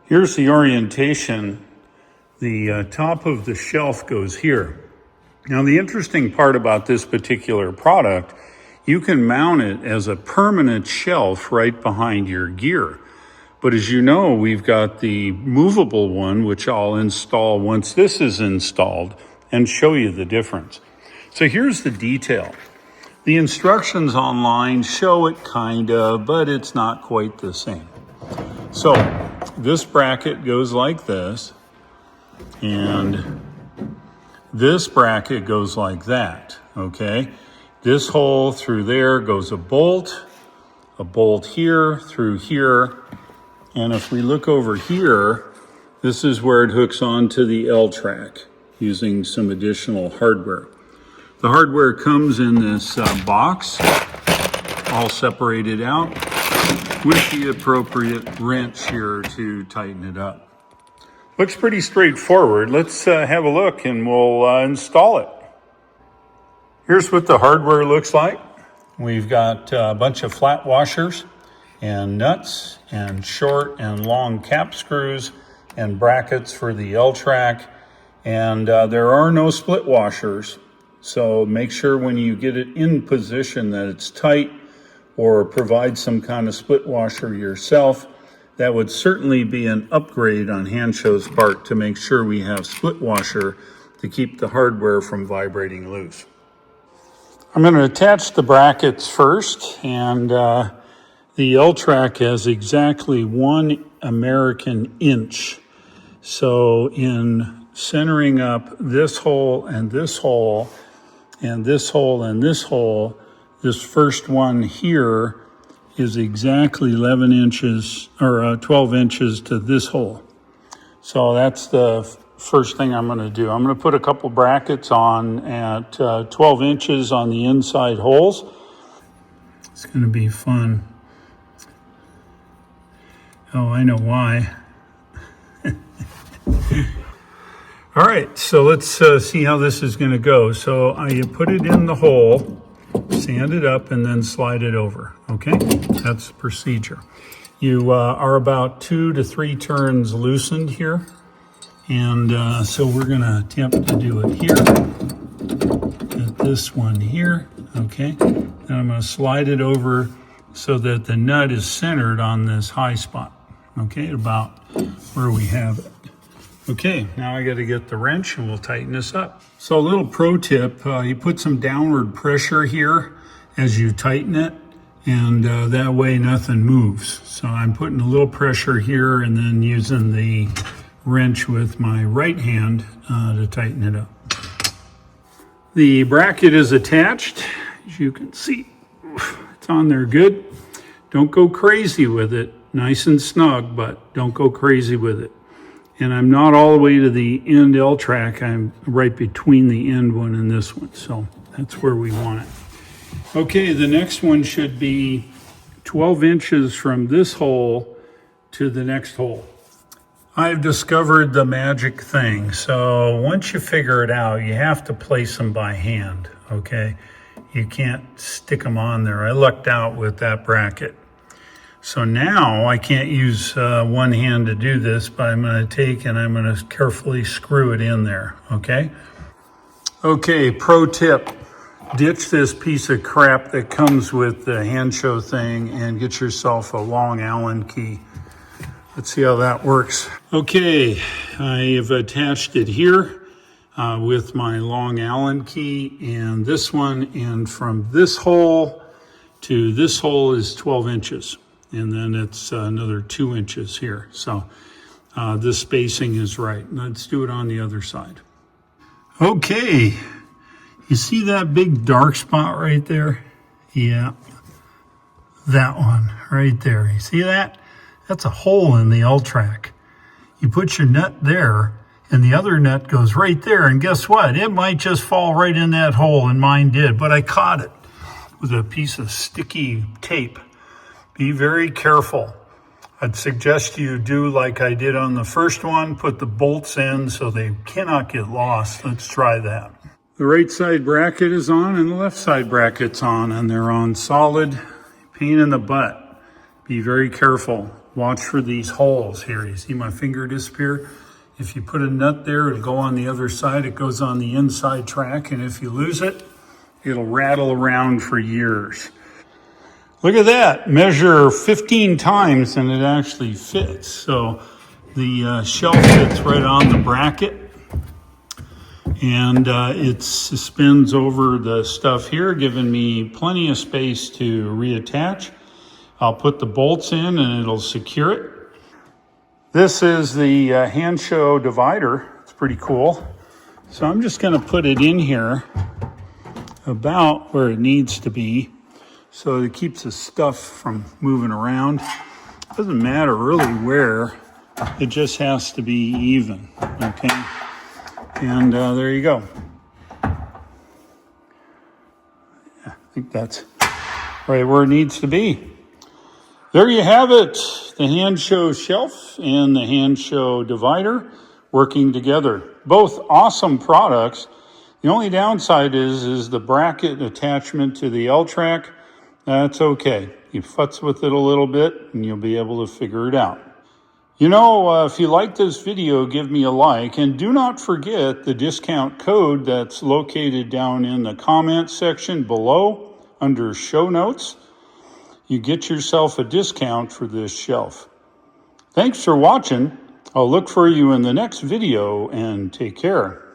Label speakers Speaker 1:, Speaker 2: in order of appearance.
Speaker 1: Here's the orientation. The top of the shelf goes here. Now, the interesting part about this particular product, you can mount it as a permanent shelf right behind your gear. But as you know, we've got the movable one, which I'll install once this is installed and show you the difference. So here's the detail. The instructions online show it kind of, but it's not quite the same. So this bracket goes like this, and this bracket goes like that, okay? This hole through there goes a bolt here through here, and if we look over here, this is where it hooks onto the L-track using some additional hardware. The hardware comes in this box, all separated out, with the appropriate wrench here to tighten it up. Looks pretty straightforward. Let's have a look and we'll install it. Here's what the hardware looks like. We've got a bunch of flat washers and nuts and short and long cap screws and brackets for the L-track. And there are no split washers. So make sure when you get it in position that it's tight, or provide some kind of split washer yourself. That would certainly be an upgrade on Handshow's part to make sure we have split washer to keep the hardware from vibrating loose. I'm going to attach the brackets first, and the L-track has exactly 1 American inch. So in centering up this hole and this hole and this hole and this hole, this first one here is exactly 11 inches or 12 inches to this hole. So that's the first thing I'm going to do. I'm going to put a couple brackets on at 12 inches on the inside holes. It's going to be fun. Oh, I know why. All right, so let's see how this is going to go. So you put it in the hole, sand it up, and then slide it over, okay? That's the procedure. You are about 2 to 3 turns loosened here. And so we're gonna attempt to do it here. Get this one here, okay? Then I'm gonna slide it over so that the nut is centered on this high spot, okay? About where we have it. Okay, now I gotta get the wrench and we'll tighten this up. So a little pro tip, you put some downward pressure here as you tighten it, and that way nothing moves. So I'm putting a little pressure here and then using the wrench with my right hand to tighten it up. The bracket is attached, as you can see. It's on there good. Don't go crazy with it. Nice and snug, but don't go crazy with it. And I'm not all the way to the end L-track. I'm right between the end one and this one. So that's where we want it. Okay, the next one should be 12 inches from this hole to the next hole. I've discovered the magic thing. So once you figure it out, you have to place them by hand, okay? You can't stick them on there. I lucked out with that bracket. So now I can't use one hand to do this, but I'm going to take and I'm going to carefully screw it in there, okay? Okay, pro tip. Ditch this piece of crap that comes with the Handshow thing and get yourself a long Allen key. Let's see how that works. Okay, I have attached it here with my long Allen key and this one, and from this hole to this hole is 12 inches. And then it's another 2 inches here. So this spacing is right. Let's do it on the other side. Okay, you see that big dark spot right there? Yeah, that one right there. You see that? That's a hole in the L-track. You put your nut there, and the other nut goes right there, and guess what? It might just fall right in that hole, and mine did, but I caught it with a piece of sticky tape. Be very careful. I'd suggest you do like I did on the first one, put the bolts in so they cannot get lost. Let's try that. The right side bracket is on and the left side bracket's on, and they're on solid. Pain in the butt. Be very careful. watch for these holes here. You see my finger disappear? If you put a nut there, it'll go on the other side. It goes on the inside track, and if you lose it, it'll rattle around for years. Look at that, measure 15 times and it actually fits. So the shelf fits right on the bracket, and it suspends over the stuff here, giving me plenty of space to reattach. I'll put the bolts in and it'll secure it. This is the hand show divider. It's pretty cool. So I'm just going to put it in here about where it needs to be, so it keeps the stuff from moving around. Doesn't matter really where, it just has to be even, okay? And there you go. I think that's right where it needs to be. There you have it, the hand show shelf and the hand show divider working together. Both awesome products. The only downside is the bracket attachment to the L-track. That's okay. You futz with it a little bit and you'll be able to figure it out. You know, if you like this video, give me a like, and do not forget the discount code that's located down in the comment section below under show notes. You get yourself a discount for this shelf. Thanks for watching. I'll look for you in the next video, and take care.